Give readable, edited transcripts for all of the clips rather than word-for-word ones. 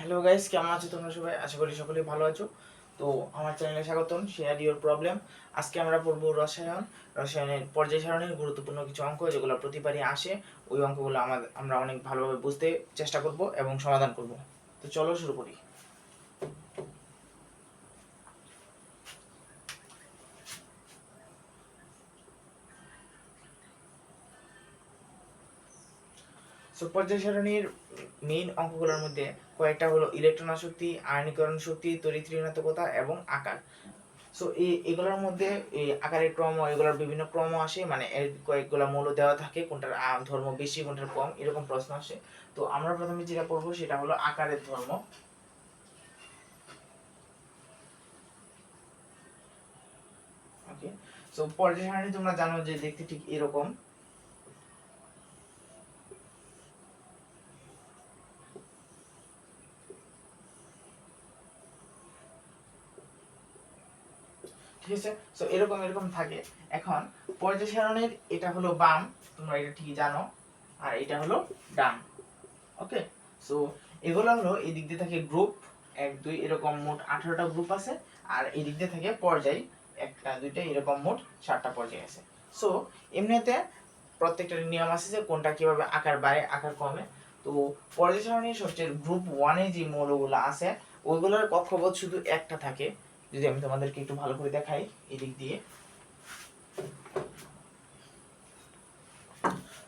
Hello guys, কেমন আছো তোমরা সবাই? আশা করি সকলেই ভালো আছো। তো আমার চ্যানেলে স্বাগতম, শেয়ার ইওর প্রবলেম। আজকে আমরা পড়বো রসায়নের পর্যায় সারণীর গুরুত্বপূর্ণ কিছু অঙ্ক যেগুলো প্রতিবারই আসে। ওই অঙ্কগুলো আমরা অনেক ভালোভাবে বুঝতে চেষ্টা করব এবং সমাধান করব। তো চলো শুরু করি। পর্যায় সারণীর মেইন অঙ্কগুলোর মধ্যে কয়েকটা হলো ইলেকট্রন আসক্তি, আয়নীকরণ শক্তি, তড়িৎ ঋণাত্মকতা এবং আকার। সো এগুলোর মধ্যে এই আকারের ক্রম, এগুলোর বিভিন্ন ক্রম আসে, মানে এর কয়েকগুলো মৌল দেওয়া থাকে, কোনটার ধর্ম বেশি কোনটার কম, এরকম প্রশ্ন আসে। তো আমরা প্রথমে যেটা পড়বো সেটা হলো আকারের ধর্ম। ওকে, সো পর্যায় সারণী তোমরা জানো যে দেখতে ঠিক এরকম। ঠিক আছে, সো এরকম এরকম থাকে। এখন পর্যায় সারণীর এটা হলো বাম, তোমরা এটা ঠিকই জানো, আর এটা হলো ডান। ওকে, সো এগুলো হলো এই দিক দিয়ে থাকে গ্রুপ 1 2 এরকম মোট 18টা গ্রুপ আছে, আর এই দিক দিয়ে থাকে পর্যায় 1টা 2টা এরকম মোট 7টা পর্যায় আছে। সো এমনিতে প্রত্যেকটা নিয়ম আছে যে কোনটা কিভাবে আকার বাড়ে আকার কমে। তো পর্যায় সারণীর সবচেয়ে গ্রুপ 1-এ যে মৌলগুলো আছে ওইগুলোর কক্ষপথ শুধু একটা থাকে। যদি আমি তোমাদেরকে একটু ভালো করে দেখাই এই দিক দিয়ে,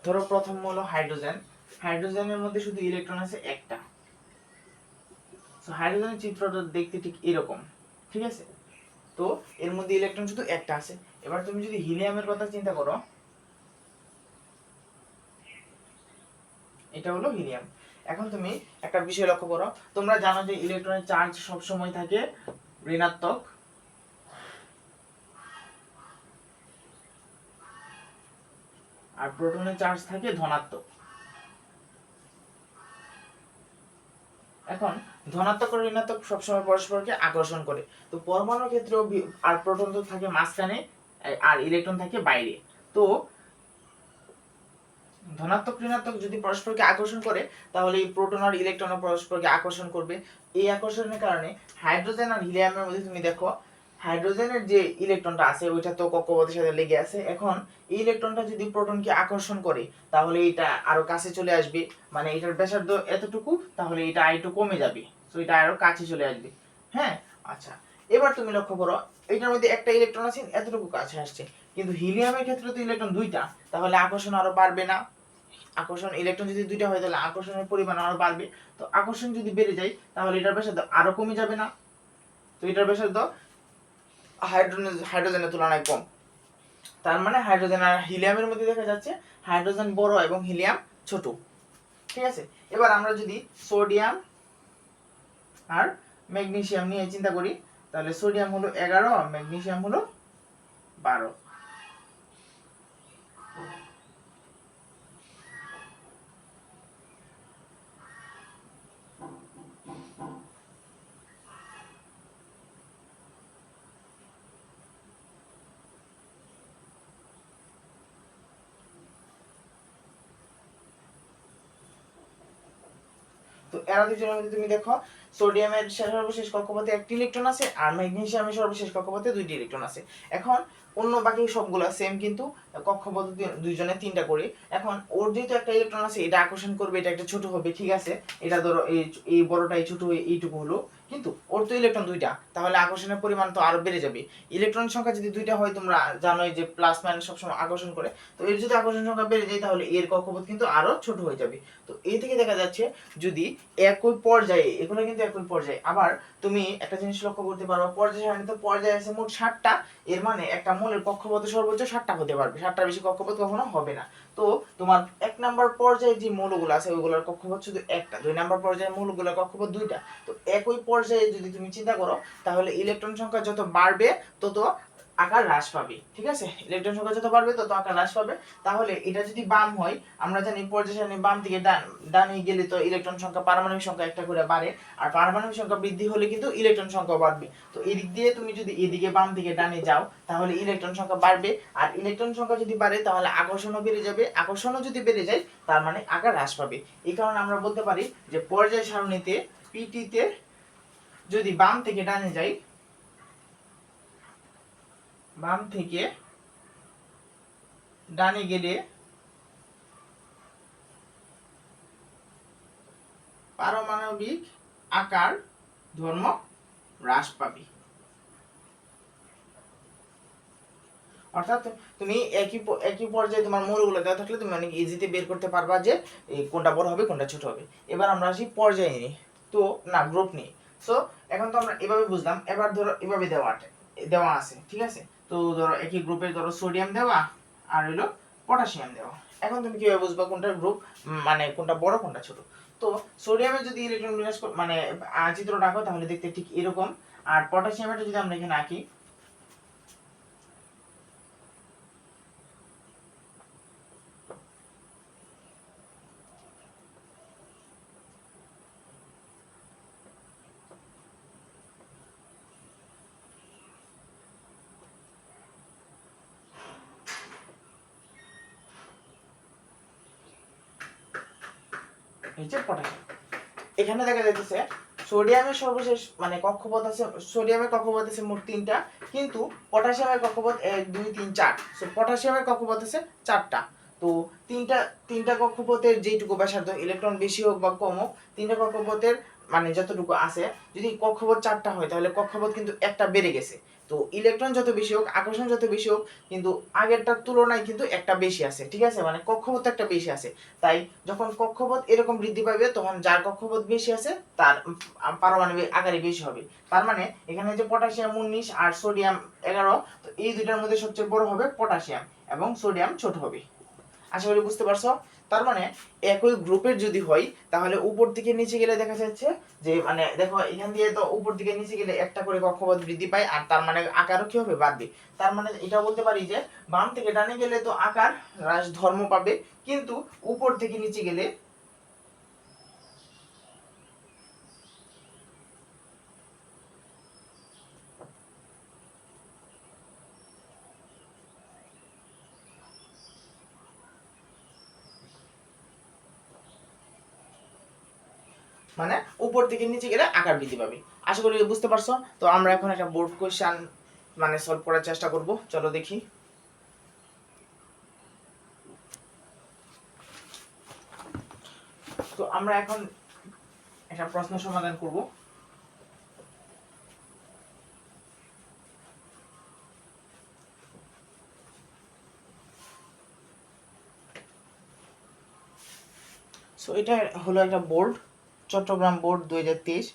ধরো প্রথম মৌল হাইড্রোজেন। হাইড্রোজেনের মধ্যে শুধু ইলেকট্রন আছে একটা। সো হাইড্রোজেনের চিত্রটা দেখতে ঠিক এরকম। ঠিক আছে, তো এর মধ্যে ইলেকট্রন শুধু একটা আছে। এবার তুমি যদি হিলিয়ামের কথা চিন্তা করো, এটা হলো হিলিয়াম। এখন তুমি একটা বিষয় লক্ষ্য করো, তোমরা জানো যে ইলেকট্রনের চার্জ সব সময় থাকে ঋণাত্মক, আর প্রোটনের চার্জ থাকে ধনাত্মক। এখন ধনাত্মক আর ঋণাত্মক সবসময় পরস্পরকে আকর্ষণ করে। তো পরমাণুর ক্ষেত্রেও আর প্রোটন তো থাকে মাঝখানে, আর ইলেকট্রন থাকে বাইরে। তো ধনাত্মক ঋণাত্মক যদি পরস্পরকে আকর্ষণ করে, তাহলে এই প্রোটন আর ইলেকট্রন পরস্পরকে আকর্ষণ করবে। এই আকর্ষণের কারণে হাইড্রোজেন আর হিলিয়ামের মধ্যে তুমি দেখো, হাইড্রোজেনের যে ইলেকট্রনটা আছে ওইটা তো কক্ষপথের সাথে লেগে আছে। এখন এই ইলেকট্রনটা যদি প্রোটনকে আকর্ষণ করে, তাহলে এটা আরো কাছে চলে আসবে, মানে এটার ব্যাসার্ধ এতটুকু, তাহলে এটা আরেকটু কমে যাবে, তো এটা আরো কাছে চলে আসবে। হ্যাঁ, আচ্ছা, এবার তুমি লক্ষ্য করো, এটার মধ্যে একটা ইলেকট্রন আছে এতটুকু কাছে আসছে, কিন্তু হিলিয়ামের ক্ষেত্রে তো ইলেকট্রন দুইটা, তাহলে আকর্ষণ আরো বাড়বে না? আকর্ষণ ইলেকট্রন যদি দুইটা হয় তাহলে আকর্ষণের পরিমাণ আরো বাড়বে। তো আকর্ষণ যদি বেড়ে যায় তাহলে এটার ব্যাসার্ধ আরো কমে যাবে না? তো এটার ব্যাসার্ধ হাইড্রোজেনের তুলনায় কম। তার মানে হাইড্রোজেন আর হিলিয়ামের মধ্যে দেখা যাচ্ছে হাইড্রোজেন বড় এবং হিলিয়াম ছোট। ঠিক আছে, এবার আমরা যদি সোডিয়াম আর ম্যাগনেসিয়াম নিয়ে চিন্তা করি, তাহলে সোডিয়াম হলো 11, ম্যাগনেসিয়াম হলো 12। তো এরা দুজনের মধ্যে তুমি দেখো, সোডিয়ামের সর্বশেষ কক্ষপথে একটি ইলেকট্রন আছে, আর ম্যাগনেসিয়ামের সর্বশেষ কক্ষপথে দুইটি ইলেকট্রন আছে। এখন অন্য বাকি সবগুলো সেম, কিন্তু কক্ষপথ দুইজনে তিনটা করে। এখন ওর যেহেতু একটা ইলেকট্রন আছে, এটা আকর্ষণ করবে, এটা একটা ছোট হবে, ঠিক আছে, এটা ধরো এই বড়টা এই ছোট হয়ে এইটুকু হলো, কিন্তু ওর তো ইলেকট্রন দুইটা, তাহলে আকর্ষণের পরিমাণ তো আরো বেড়ে যাবে। ইলেকট্রন সংখ্যা যদি দুইটা হয়, তোমরা জানোই যে প্লাস মাইনাস সবসময় আকর্ষণ করে, তো এর যদি আকর্ষণ সংখ্যা বেড়ে যায় তাহলে এর কক্ষপথ কিন্তু আরো ছোট হয়ে যাবে। তো এই থেকে দেখা যাচ্ছে যদি একই পর্যায়ে, এগুলো কিন্তু একই পর্যায়ে। আবার তুমি একটা জিনিস লক্ষ্য করতে পারো, পর্যায় সারণীতে পর্যায় আছে মোট 7টা, এর মানে একটা মৌলের কক্ষপথ সর্বোচ্চ 7টা হতে পারবে, 7টার বেশি কক্ষপথ কখনো হবে না। তো তোমার 1 নাম্বার পর্যায়ে যে মৌলগুলো আছে ওইগুলোর কক্ষপথ শুধু একটা, 2 নাম্বার পর্যায়ে মৌলগুলোর কক্ষপথ দুইটা। তো একই পর্যায়ে যদি তুমি চিন্তা করো, তাহলে ইলেকট্রন সংখ্যা যত বাড়বে তত আকার হ্রাস পাবে। ঠিক আছে, ইলেকট্রন সংখ্যা যত বাড়বে তত আকার হ্রাস পাবে। তাহলে এটা যদি বাম হয়, আমরা জানি পর্যায় সারণী বাম থেকে ডানে গেলে তো ইলেকট্রন সংখ্যা, পারমাণবিক সংখ্যা একটা করে বাড়ে, আর পারমাণবিক সংখ্যা বৃদ্ধি হলে কিন্তু ইলেকট্রন সংখ্যা বাড়বে। তো এই দিক দিয়ে তুমি যদি এদিকে বাম থেকে ডানে যাও, তাহলে ইলেকট্রন সংখ্যা বাড়বে, আর ইলেকট্রন সংখ্যা যদি বাড়ে তাহলে আকর্ষণও বেড়ে যাবে, আকর্ষণও যদি বেড়ে যায় তার মানে আকার হ্রাস পাবে। এই কারণে আমরা বলতে পারি যে পর্যায় সারণীতে পিটিতে যদি বাম থেকে ডানে যাই, বাম থেকে ডানে গেলে পারমাণবিক আকার ধর্ম হ্রাস পাবে। অর্থাৎ তুমি একই পর্যায়ে তোমার মৌলগুলো দেওয়া থাকলে তুমি অনেক ইজিতে বের করতে পারবা যে কোনটা বড় হবে কোনটা ছোট হবে। এবার আমরা আসি পর্যায়ে নিই, তো না গ্রুপ নিই। সো এখন তো আমরা এভাবে বুঝলাম, এবার ধরো এভাবে দেওয়া আছে, ঠিক আছে। তো ধরো একই গ্রুপে ধরো সোডিয়াম দেওয়া আর হলো পটাশিয়াম দেওয়া। এখন তুমি কিভাবে বুঝবা কোনটা গ্রুপ, মানে কোনটা বড় কোনটা ছোট। তো সোডিয়ামের যদি ইলেকট্রন বিন্যাস মানে চিত্রটা আঁকো তাহলে দেখতে ঠিক এরকম, আর পটাশিয়ামের যদি আমরা এখানে আঁকি, এখানে দেখা যাইতেছে সোডিয়ামের সর্বশেষ মানে কক্ষপথ আছে, সোডিয়ামের কক্ষপথ আছে মোট 3টা, কিন্তু পটাশিয়ামের কক্ষপথ 1 2 3 4। সো পটাশিয়ামের কক্ষপথ আছে 4টা। তো তিনটা কক্ষপথের যেটুকু ব্যাসার্ধ, ইলেকট্রন বেশি হোক বা কম হোক, 3টা কক্ষপথের মানে যতটুকু আছে, যদি কক্ষপথ 4টা হয় তাহলে কক্ষপথ কিন্তু একটা বেড়ে গেছে। তো ইলেকট্রন যত বেশি হোক, আকর্ষণ যত বেশি হোক, কিন্তু আগেরটার তুলনায় কিন্তু একটা বেশি আছে, ঠিক আছে, মানে কক্ষপথ একটা বেশি আছে। তাই যখন কক্ষপথ এরকম বৃদ্ধি পাবে তখন যার কক্ষপথ বেশি আছে তার পারমাণবিক আকারই বেশি হবে। তার মানে এখানে যে পটাশিয়াম 19 আর সোডিয়াম 11, তো এই দুইটার মধ্যে সবচেয়ে বড় হবে পটাশিয়াম এবং সোডিয়াম ছোট হবে। আশা করি বুঝতে পারছো। তার মানে একই গ্রুপের যদি হয় তাহলে উপর থেকে নিচে গেলে দেখা যাচ্ছে যে মানে দেখো এখান দিয়ে তো উপর থেকে নিচে গেলে একটা করে কক্ষপথ বৃদ্ধি পায়, আর তার মানে আকারও কি হবে, বাড়বে। তার মানে এটা বলতে পারি যে বাম থেকে ডানে গেলে তো আকার হ্রাস ধর্ম পাবে, কিন্তু উপর থেকে নিচে গেলে মানে উপর থেকে নিচে গেলে আকার বৃদ্ধি পাবে। আশা করি বুঝতে পারছো। তো আমরা এখন একটা বোর্ড কোশ্চেন মানে সলভ করার চেষ্টা করব, চলো দেখি। তো আমরা এখন একটা প্রশ্ন সমাধান করব। সো এটা হলো একটা বোর্ড, চট্টগ্রাম বোর্ড 2023,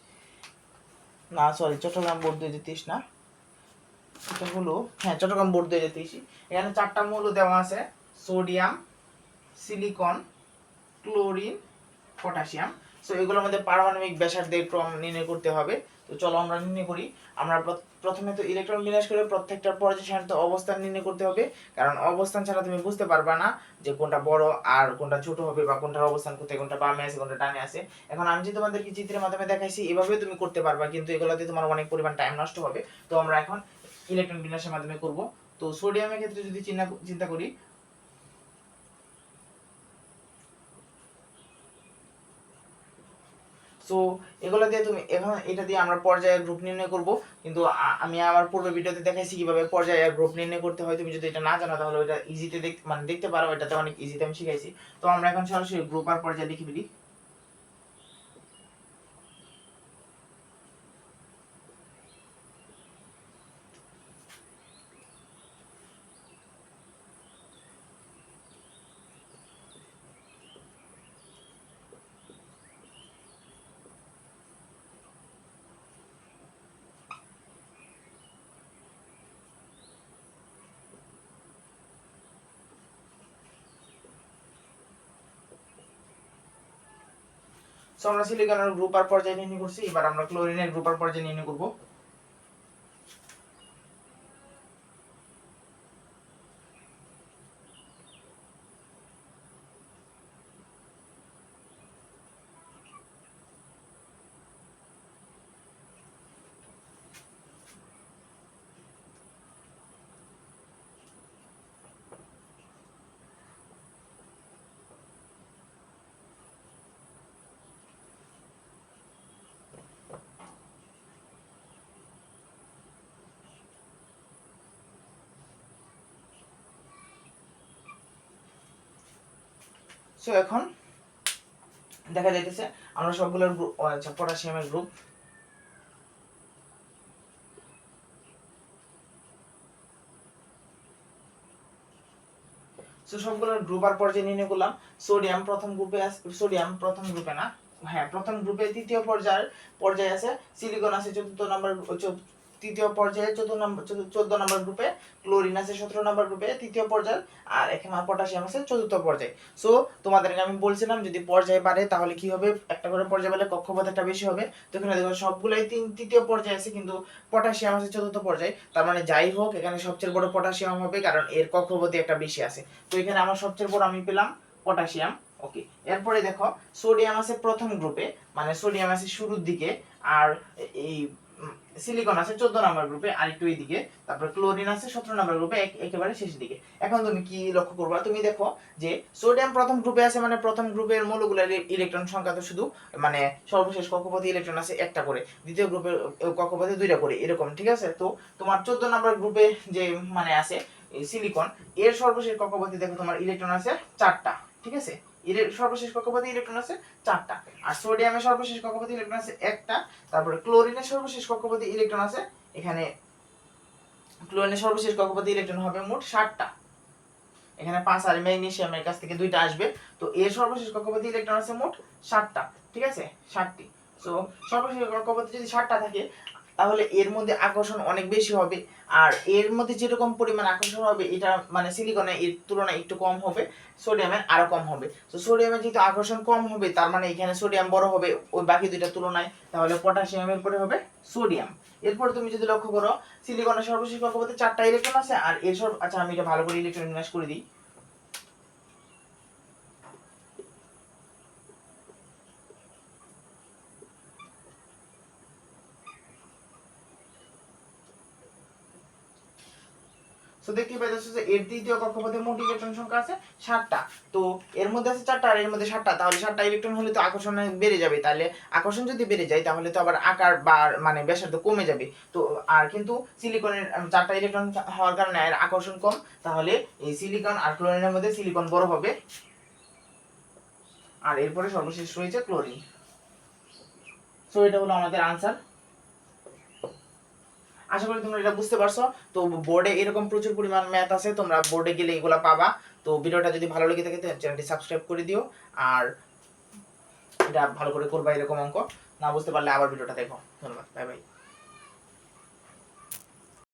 না সরি চট্টগ্রাম বোর্ড 2023 না, এটা হলো হ্যাঁ চট্টগ্রাম বোর্ড 2023। এখানে 4টা মৌল দেওয়া আছে, sodium, silicon, chlorine, potassium. So এগুলোর মধ্যে পারমাণবিক ব্যাসার্ধের ক্রম নির্ণয় করতে হবে। তো চলো আমরা নির্ণয় করি। আমরা প্রথমে তো ইলেকট্রন বিন্যাস করে প্রত্যেকটার পর্যায় সারিতে অবস্থান নির্ণয় করতে হবে, কারণ অবস্থান ছাড়া তুমি বুঝতে পারবা না যে কোনটা বড় আর কোনটা ছোট হবে, বা কোনটার অবস্থান কোথায়, কোনটা বামে আছে কোনটা ডানে আছে। এখন আমি যে তোমাদেরকে চিত্রের মাধ্যমে দেখাইছি এভাবে তুমি করতে পারবা, কিন্তু এগুলোতে তোমার অনেক পরিমাণ টাইম নষ্ট হবে। তো আমরা এখন ইলেকট্রন বিন্যাসের মাধ্যমে করব। তো সোডিয়ামের ক্ষেত্রে যদি চিন্তা করি, সো এগুলো দিয়ে তুমি এখন এটা দিয়ে আমরা পর্যায়ের গ্রুপ নির্ণয় করব। কিন্তু আমি আমার পূর্বে ভিডিওতে দেখাইছি কিভাবে পর্যায়ের গ্রুপ নির্ণয় করতে হয়। তুমি যদি এটা না জানো তাহলে ওটা ইজিতে দেখতে পারো, এটাতে অনেক ইজিতে আমি শিখাইছি। তো আমরা এখন সরাসরি গ্রুপ আর পর্যায় লিখে ফেলি। সো আমরা সিলিকনের গ্রুপ আর পর্যায় নির্ণয় করছি, এবার আমরা ক্লোরিনের গ্রুপ আর পর্যায় নির্ণয় করব। সো এখন দেখা যাইতেছে আমরা সবগুলোর গ্রুপ, আচ্ছা পটাশিয়ামের গ্রুপ, সো সবগুলোর গ্রুপ আর পর্যায়ে নির্ণয় করলাম। সোডিয়াম প্রথম গ্রুপে আছে, সোডিয়াম প্রথম গ্রুপে না, হ্যাঁ প্রথম গ্রুপে তৃতীয় পর্যায়ে আছে, সিলিকন আছে চতুর্থ নম্বর, তৃতীয় পর্যায়ে 14 নম্বর গ্রুপে, ক্লোরিন আছে 17 নম্বর গ্রুপে তৃতীয় পর্যায়ে, আর এখানে পটাশিয়াম আছে চতুর্থ পর্যায়ে। সো তোমাদেরকে আমি বলছিলাম যদি পর্যায়ে বাড়ে তাহলে কি হবে, একটা করে পর্যায়ে বাড়লে কক্ষপথ একটা বেশি হবে। তো এখানে দেখো সবগুলাই তৃতীয় পর্যায়ে আছে, কিন্তু পটাশিয়াম আছে চতুর্থ পর্যায়ে, তার মানে যাই হোক এখানে সবচেয়ে বড় পটাশিয়াম হবে, কারণ এর কক্ষপথে একটা বেশি আছে। তো এখানে আমার সবচেয়ে বড় আমি পেলাম পটাশিয়াম। ওকে, এরপরে দেখো সোডিয়াম আছে প্রথম গ্রুপে, মানে সোডিয়াম আছে শুরুর দিকে, আর এই সিলিকন আছে 14 নম্বর গ্রুপে আর একটু এইদিকে, তারপর ক্লোরিন আছে 17 নম্বর গ্রুপে একেবারে শেষের দিকে। এখন তুমি কি লক্ষ্য করবা, তুমি দেখো যে সোডিয়াম প্রথম গ্রুপে আছে, মানে প্রথম গ্রুপের মৌলগুলোর ইলেকট্রন সংখ্যা তো শুধু, মানে সর্বশেষ কক্ষপথে ইলেকট্রন আছে একটা করে, দ্বিতীয় গ্রুপের কক্ষপথে দুইটা করে এরকম, ঠিক আছে। তো তোমার 14 নম্বর গ্রুপে যে মানে আছে সিলিকন, এর সর্বশেষ কক্ষপথে দেখো তোমার ইলেকট্রন আছে 4টা, ঠিক আছে, এর সর্বশেষ কক্ষপথে ইলেকট্রন আছে 4টা, আর সোডিয়ামের সর্বশেষ কক্ষপথে ইলেকট্রন আছে একটা, তারপরে ক্লোরিনের সর্বশেষ কক্ষপথে ইলেকট্রন আছে, এখানে ক্লোরিনের সর্বশেষ কক্ষপথে ইলেকট্রন হবে মোট 7টা, এখানে 5 আর ম্যাগনেসিয়ামের কাছ থেকে 2টা আসবে। তো এর সর্বশেষ কক্ষপথে ইলেকট্রন আছে মোট 7টা, ঠিক আছে, 7টি। সো সর্বশেষ কক্ষপথে যদি 7টা থাকে তাহলে এর মধ্যে আকর্ষণ অনেক বেশি হবে, আর এর মধ্যে যেরকম পরিমাণ আকর্ষণ হবে এটা মানে সিলিকনের এর তুলনায় একটু কম হবে, সোডিয়ামের আরো কম হবে। তো সোডিয়ামের যেহেতু আকর্ষণ কম হবে তার মানে এখানে সোডিয়াম বড় হবে ওই বাকি দুইটার তুলনায়, তাহলে পটাশিয়ামের পরে হবে সোডিয়াম। এরপর তুমি যদি লক্ষ্য করো সিলিকনের সর্বশেষ কক্ষপথে 4টা ইলেকট্রন আছে, আর এর আচ্ছা আমি এটা ভালো করে ইলেকট্রন বিন্যাস করে দিই। সো দেখতে পাইতেছো যে এর তৃতীয় কক্ষপথে মোট ইলেকট্রন সংখ্যা আছে 7টা, তো এর মধ্যে আছে 4টা আর এর মধ্যে 7টা, তাহলে 7টা ইলেকট্রন হলে তো আকর্ষণ বেড়ে যাবে, তাহলে আকর্ষণ যদি বেড়ে যায় তাহলে তো আবার আকার বা মানে ব্যাসার্ধ কমে যাবে। তো আর কিন্তু সিলিকনের 4টা ইলেকট্রন হওয়ার কারণে এর আকর্ষণ কম, তাহলে এই সিলিকন আর ক্লোরিনের মধ্যে সিলিকন বড় হবে, আর এরপরে সর্বশেষ রয়েছে ক্লোরিন। সো এটা হলো আমাদের আনসার। আশা করি তোমরা এটা বুঝতে পারছো। তো বোর্ডে এরকম প্রচুর পরিমাণ ম্যাথ আছে, তোমরা বোর্ডে গেলে এগুলা পাবা। তো ভিডিওটা যদি ভালো লেগে থাকে তাহলে চ্যানেলটি সাবস্ক্রাইব করে দিও, আর এটা ভালো করে করবা, এরকম অঙ্ক না বুঝতে পারলে আবার ভিডিওটা দেখো। ধন্যবাদ, বাই বাই।